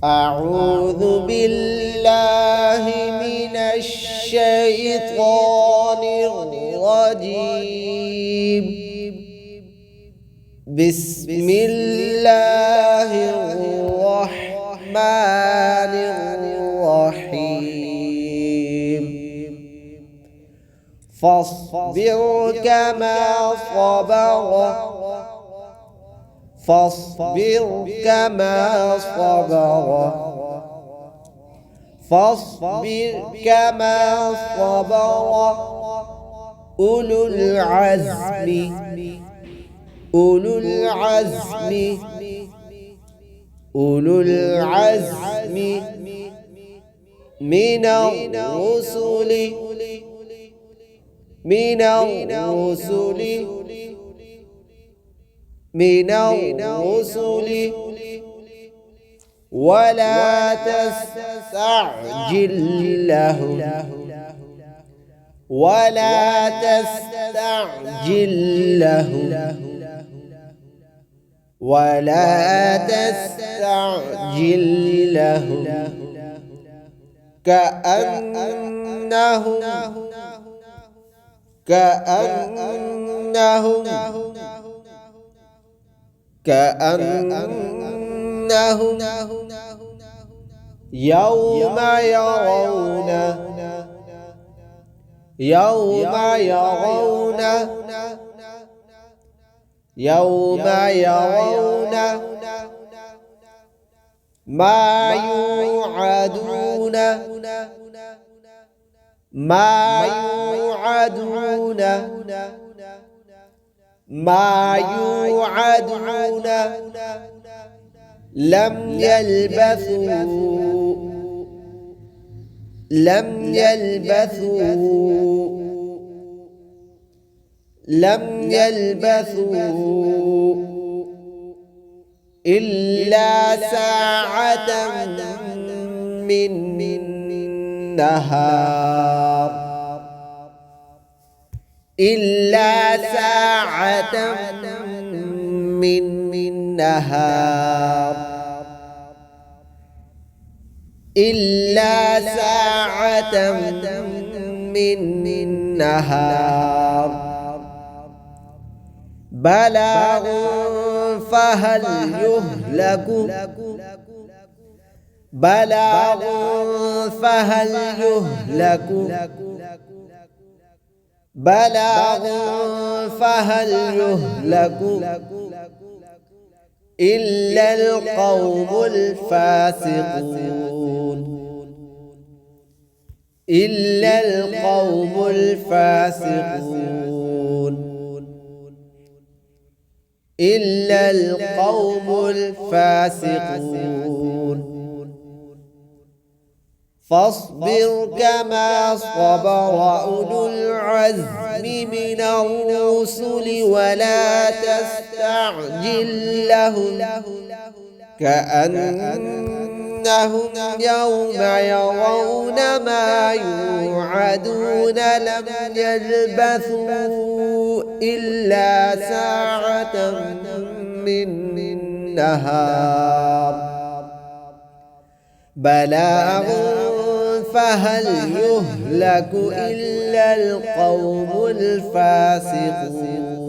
أعوذ بالله من الشيطان الرجيم. بسم الله الرحمن الرحيم. فاصبر كما صبر فاصبر كما صبر فاصبر كما صبر أولو العزم أولو العزم أولو العزم من الرسل من الرسل من الرسل ولا تستعجل لهم ولا تستعجل لهم ولا تستعجل لهم كأنهم يوم يرون ما يوعدون لم يلبثوا إلا ساعة من النهار إلا ساعة من النهار إلا ساعة من النهار بلاغ فهل يهلك بلاغ فهل يهلك بلاغ فهل يهلك إلا القوم الفاسقون إلا القوم الفاسقون إلا القوم الفاسقون فاصبر كما صبر أولو العزم من الرسل ولا تستعجل لهم كأنهم يوم يرون ما يوعدون لم يلبثوا إلا ساعة من النهار بلاغ فهل يهلك إلا القوم الفاسقون